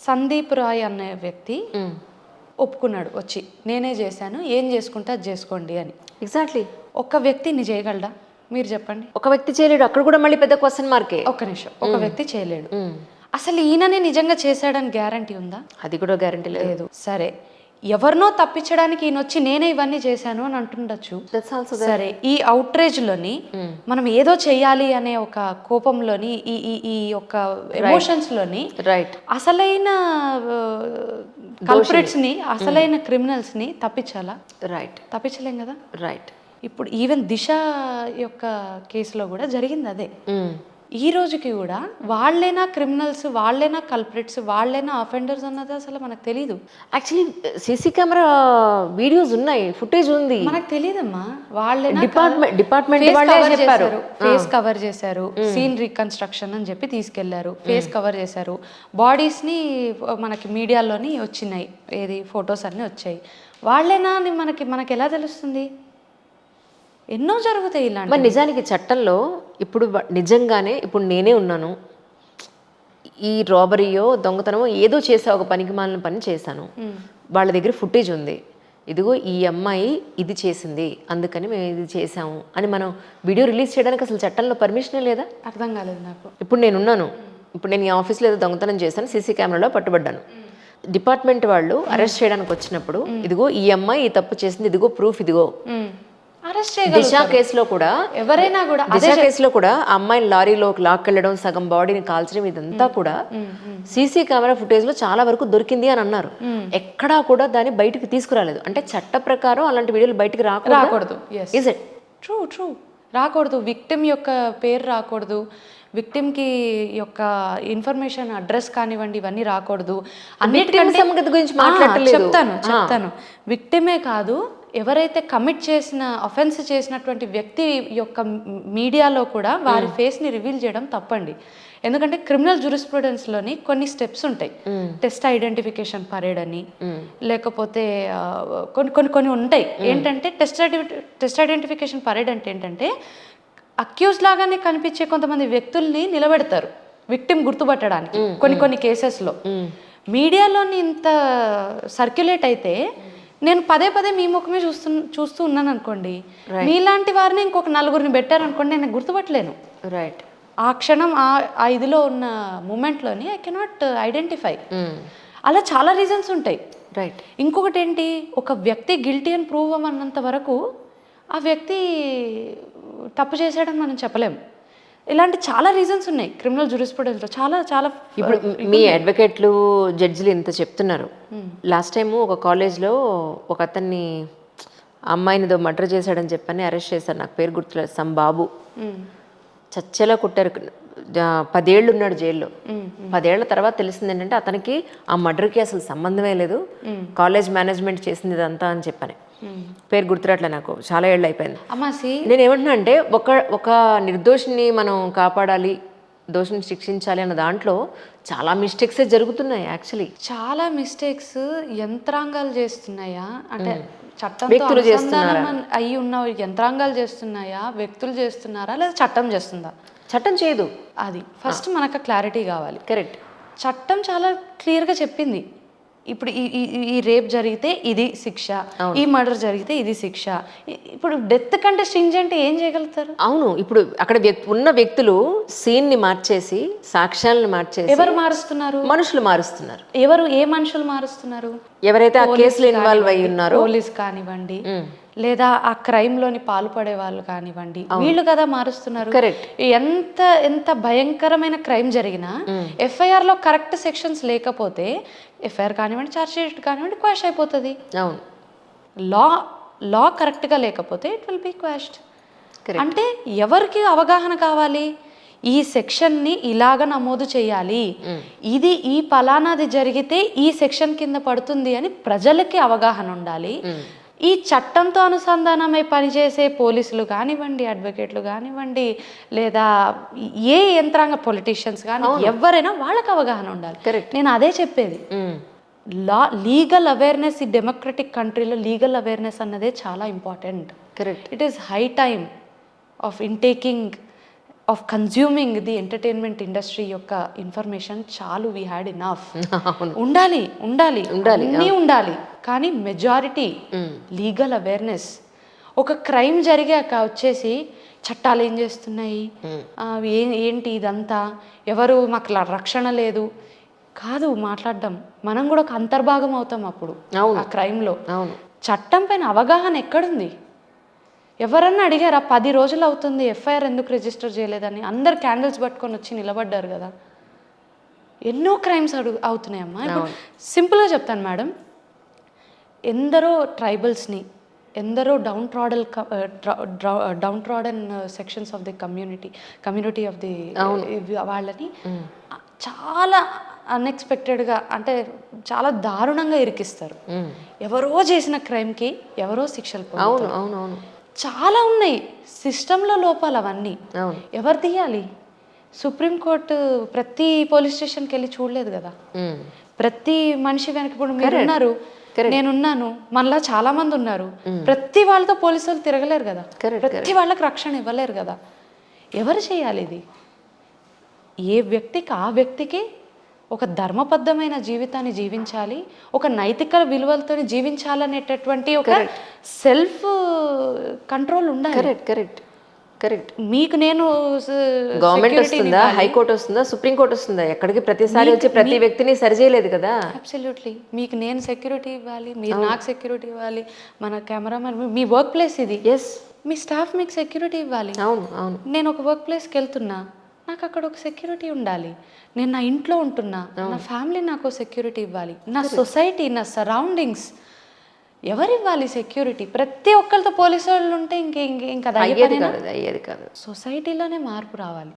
సందీప్ రాయ్ అనే వ్యక్తి ఒప్పుకున్నాడు వచ్చి, నేనే చేశాను, ఏం చేసుకుంటే అది చేసుకోండి అని. ఎగ్జాక్ట్లీ. ఒక వ్యక్తిని చేయగలడా మీరు చెప్పండి? ఒక వ్యక్తి చేయలేడు, అక్కడ కూడా మళ్ళీ పెద్ద క్వశ్చన్ మార్కే. ఒక్క నిమిషం, ఒక వ్యక్తి చేయలేడు. అసలు ఈయననే నిజంగా చేశాడని గ్యారంటీ ఉందా? అది కూడా గ్యారంటీ లేదు. సరే, ఎవరినో తప్పించడానికి ఈయన వచ్చి నేనే ఇవన్నీ చేశాను అని అంటుండొచ్చు. సరే, ఈ అవుట్రేజ్లోని మనం ఏదో చెయ్యాలి అనే ఒక కోపంలోని ఈ యొక్క ఎమోషన్స్ లోని రైట్ అసలైన కల్ప్రిట్స్ ని, అసలైన క్రిమినల్స్ ని తప్పించాలా? రైట్. తప్పించలేం కదా. రైట్. ఇప్పుడు ఈవెన్ దిశ యొక్క కేసులో కూడా జరిగింది అదే. ఈ రోజుకి కూడా వాళ్ళైనా క్రిమినల్స్, వాళ్ళైనా కల్ప్రిట్స్, వాళ్ళైనా అఫెండర్స్ అన్నది అసలు మనకు తెలీదు. యాక్చువల్లీ సీసీ కెమెరా వీడియోస్ ఉన్నాయి, ఫుటేజ్ ఉంది, మనకు తెలియదమ్మా. వాళ్ళైనా డిపార్ట్మెంట్ వాళ్ళే చెప్పారు, ఫేస్ కవర్ చేశారు, సీన్ రీకన్స్ట్రక్షన్ అని చెప్పి తీసుకెళ్లారు, ఫేస్ కవర్ చేశారు, బాడీస్ ని మనకి మీడియాలోని వచ్చినాయి, ఏది ఫొటోస్ అన్ని వచ్చాయి. వాళ్ళైనా అని మనకి ఎలా తెలుస్తుంది? ఎన్నో జరుగుతాయి ఇలాంటి. మరి నిజానికి చట్టంలో ఇప్పుడు నిజంగానే ఇప్పుడు నేనే ఉన్నాను, ఈ రాబరీయో దొంగతనమో ఏదో చేసా, ఒక పనికి మాలిన పని చేశాను, వాళ్ళ దగ్గర ఫుటేజ్ ఉంది, ఇదిగో ఈ అమ్మాయి ఇది చేసింది అందుకని మేము ఇది చేసాము అని మనం వీడియో రిలీజ్ చేయడానికి అసలు చట్టంలో పర్మిషనే లేదా? అర్థం కాలేదు నాకు. ఇప్పుడు నేనున్నాను, ఇప్పుడు నేను ఈ ఆఫీస్లో ఏదో దొంగతనం చేశాను, సీసీ కెమెరాలో పట్టుబడ్డాను, డిపార్ట్మెంట్ వాళ్ళు అరెస్ట్ చేయడానికి వచ్చినప్పుడు ఇదిగో ఈ అమ్మాయి ఈ తప్పు చేసింది, ఇదిగో ప్రూఫ్, ఇదిగో దిశ కేసులో కూడా ఎవరైనా కూడా దిశ కేసులో కూడా ఆ అమ్మాయిని లారీలో లాక్కెళ్ళడం, సగం బాడీని కాల్చడం, ఇదంతా కూడా సీసీ కెమెరా ఫుటేజ్ లో చాలా వరకు దొరికింది అని అన్నారు. ఎక్కడా కూడా దాన్ని బయటికి తీసుకురాలేదు. అంటే చట్ట ప్రకారం అలాంటి వీడియోలు బయటికి రాకూడదు. ఇస్ ఇట్ ట్రూ రాకూడదు. విక్టిమ్ యొక్క పేరు రాకూడదు, విక్టిమ్కి యొక్క ఇన్ఫర్మేషన్, అడ్రస్ కానివ్వండి, ఇవన్నీ రాకూడదు. అన్నిటికంటే గురించి మాట్లాడలేదు. చెప్తాను. విక్టిమే కాదు, ఎవరైతే కమిట్ చేసిన, అఫెన్స్ చేసినటువంటి వ్యక్తి యొక్క మీడియాలో కూడా వారి ఫేస్ని రివీల్ చేయడం తప్పండి. ఎందుకంటే క్రిమినల్ జూరిస్ప్రుడెన్స్లోని కొన్ని స్టెప్స్ ఉంటాయి. టెస్ట్ ఐడెంటిఫికేషన్ పరేడ్ అని, లేకపోతే కొన్ని ఉంటాయి. ఏంటంటే టెస్ట్ ఐడెంటిఫికేషన్ పరేడ్ అంటే ఏంటంటే అక్యూజ్ లాగానే కనిపించే కొంతమంది వ్యక్తుల్ని నిలబెడతారు విక్టిమ్ గుర్తుపట్టడానికి. కొన్ని కేసెస్లో మీడియాలోని ఇంత సర్క్యులేట్ అయితే నేను పదే మీ ముఖమే చూస్తూ ఉన్నాను అనుకోండి, మీలాంటి వారిని ఇంకొక నలుగురిని పెట్టారనుకోండి, నేను గుర్తుపట్టలేను. రైట్. ఆ క్షణం ఆ ఇదిలో ఉన్న మూమెంట్లోని ఐ కెనాట్ ఐడెంటిఫై. అలా చాలా రీజన్స్ ఉంటాయి. రైట్. ఇంకొకటి ఏంటి, ఒక వ్యక్తి గిల్టీ అని ప్రూవ్ అవ్వనంత వరకు ఆ వ్యక్తి తప్పు చేశాడని మనం చెప్పలేము. ఇలాంటి చాలా రీజన్స్ ఉన్నాయి క్రిమినల్ జూరిస్ప్రుడెన్స్లో, చాలా. ఇప్పుడు మీ అడ్వకేట్లు, జడ్జిలు ఇంత చెప్తున్నారు. లాస్ట్ టైము ఒక కాలేజ్లో ఒక అతన్ని అమ్మాయినిదో మర్డర్ చేశాడని చెప్పని అరెస్ట్ చేశారు, నాకు పేరు గుర్తులేదు, సమ్ బాబు. చచ్చేలా కుట్టారు, 10 ఏళ్ళు ఉన్నాడు జైల్లో. 10 ఏళ్ల తర్వాత తెలిసింది ఏంటంటే అతనికి ఆ మర్డర్కి అసలు సంబంధమే లేదు, కాలేజ్ మేనేజ్మెంట్ చేసింది ఇదంతా అని చెప్పని. పేరు గుర్తురాట్లే నాకు, చాలా ఏళ్ళు అయిపోయింది. నేను ఏమంటున్నా అంటే ఒక నిర్దోషిని మనం కాపాడాలి, దోషిని శిక్షించాలి అన్న దాంట్లో చాలా మిస్టేక్సే జరుగుతున్నాయి. యాక్చువల్లీ చాలా మిస్టేక్స్ యంత్రాంగాలు చేస్తున్నాయా అంటే చట్టం వ్యక్తులు చేస్తున్నారా, అయి ఉన్న యంత్రాంగాలు చేస్తున్నాయా, వ్యక్తులు చేస్తున్నారా, లేదా చట్టం చేస్తుందా? చట్టం చేయదు. అది ఫస్ట్ మనకు క్లారిటీ కావాలి. కరెక్ట్. చట్టం చాలా క్లియర్గా చెప్పింది. ఇప్పుడు ఈ రేప్ జరిగితే ఇది శిక్ష, ఈ మర్డర్ జరిగితే ఇది శిక్ష. ఇప్పుడు డెత్ కంటే స్ట్రింజెంట్ ఏం చేయగలుగుతారు? అవును. ఇప్పుడు అక్కడ ఉన్న వ్యక్తులు సీన్ ని మార్చేసి, సాక్ష్యాలను మార్చేసి, ఎవరు మారుస్తున్నారు? మనుషులు మారుస్తున్నారు. ఏ మనుషులు మారుస్తున్నారు? ఎవరైతే ఆ కేసులో ఇన్వాల్వ్ అయ్యి ఉన్నారో, పోలీస్ కానివ్వండి, లేదా ఆ క్రైమ్ లోని పాల్పడే వాళ్ళు కానివ్వండి, వీళ్ళు కదా మారుస్తున్నారు. కరెక్ట్. ఎంత భయంకరమైన క్రైమ్ జరిగినా ఎఫ్ఐఆర్ లో కరెక్ట్ సెక్షన్స్ లేకపోతే ఎఫ్ఐఆర్ కానివ్వండి, ఛార్జ్ షీట్ కానివ్వండి, క్వాష్ అయిపోతుంది. అవును. లా కరెక్ట్ గా లేకపోతే ఇట్ విల్ బి క్వాష్డ్. అంటే ఎవరికి అవగాహన కావాలి, ఈ సెక్షన్ని ఇలాగ నమోదు చేయాలి, ఇది ఈ పలానాది జరిగితే ఈ సెక్షన్ కింద పడుతుంది అని ప్రజలకి అవగాహన ఉండాలి. ఈ చట్టంతో అనుసంధానమై పనిచేసే పోలీసులు కానివ్వండి, అడ్వకేట్లు కానివ్వండి, లేదా ఏ యంత్రాంగ పొలిటీషియన్స్ కానీ ఎవరైనా వాళ్ళకి అవగాహన ఉండాలి. నేను అదే చెప్పేది. లీగల్ అవేర్నెస్, ఈ డెమోక్రటిక్ కంట్రీలో లీగల్ అవేర్నెస్ అన్నదే చాలా important. Correct. It is high time of intaking of consuming the entertainment industry యొక్క ఇన్ఫర్మేషన్ చాలు వీ హ్యాడ్ ఇనఫ్. ఉండాలి ఉండాలి అన్నీ ఉండాలి, కానీ మెజారిటీ లీగల్ అవేర్నెస్. ఒక క్రైమ్ జరిగాక వచ్చేసి చట్టాలు ఏం చేస్తున్నాయి, ఏంటి ఇదంతా, ఎవరు మాకు రక్షణ లేదు కాదు మాట్లాడడం. మనం కూడా ఒక అంతర్భాగం అవుతాం అప్పుడు ఆ క్రైమ్లో. చట్టం పైన అవగాహన ఎక్కడుంది? ఎవరన్నా అడిగారా 10 రోజులు అవుతుంది ఎఫ్ఐఆర్ ఎందుకు రిజిస్టర్ చేయలేదని? అందరు క్యాండిల్స్ పట్టుకొని వచ్చి నిలబడ్డారు కదా. ఎన్నో క్రైమ్స్ అవుతున్నాయమ్మా. ఇప్పుడు సింపుల్గా చెప్తాను మేడం, ఎందరో ట్రైబల్స్ని, ఎందరో down trodden sections of the community of the వాళ్ళని చాలా అన్ఎక్స్పెక్టెడ్గా, అంటే చాలా దారుణంగా ఇరికిస్తారు. ఎవరో చేసిన క్రైమ్కి ఎవరో శిక్షలు పొందుతారు. చాలా ఉన్నాయి సిస్టంలో లోపాలు. అవన్నీ ఎవరు తీయాలి? సుప్రీంకోర్టు ప్రతి పోలీస్ స్టేషన్కి వెళ్ళి చూడలేదు కదా. ప్రతి మనిషి వెనక ఇప్పుడు మీరు ఉన్నారు, నేనున్నాను, మనలా చాలా మంది ఉన్నారు. ప్రతి వాళ్ళతో పోలీసు వాళ్ళు తిరగలేరు కదా, ప్రతి వాళ్ళకి రక్షణ ఇవ్వలేరు కదా. ఎవరు చేయాలి ఇది? ఏ వ్యక్తికి ఆ వ్యక్తికి ఒక ధర్మబద్ధమైన జీవితాన్ని జీవించాలి, ఒక నైతిక విలువలతో జీవించాలనేటటువంటి ఒక సెల్ఫ్ కంట్రోల్ ఉండాలి. కరెక్ట్. మీకు నేను గవర్నమెంట్ వస్తుందా, హైకోర్టు వస్తుందా, సుప్రీంకోర్టు వస్తుందా, ఎక్కడికి ప్రతిసారి వచ్చి ప్రతి వ్యక్తిని సరిచేయలేదు కదా. అబ్సల్యూట్లీ. మీకు నేను సెక్యూరిటీ ఇవ్వాలి, మీరు నాకు సెక్యూరిటీ ఇవ్వాలి, మన కెమెరామెన్, మీ వర్క్ ప్లేస్ ఇది, మీ స్టాఫ్ మీకు సెక్యూరిటీ ఇవ్వాలి. అవును. నేను ఒక వర్క్ ప్లేస్కి వెళ్తున్నా, నాకు అక్కడ ఒక సెక్యూరిటీ ఉండాలి. నేను నా ఇంట్లో ఉంటున్నా, నా ఫ్యామిలీ నాకు సెక్యూరిటీ ఇవ్వాలి. నా సొసైటీ, నా సరౌండింగ్స్ ఎవరు ఇవ్వాలి సెక్యూరిటీ? ప్రతి ఒక్కరితో పోలీసు వాళ్ళు ఉంటే ఇంకా అయ్యేది కాదు. సొసైటీలోనే మార్పు రావాలి.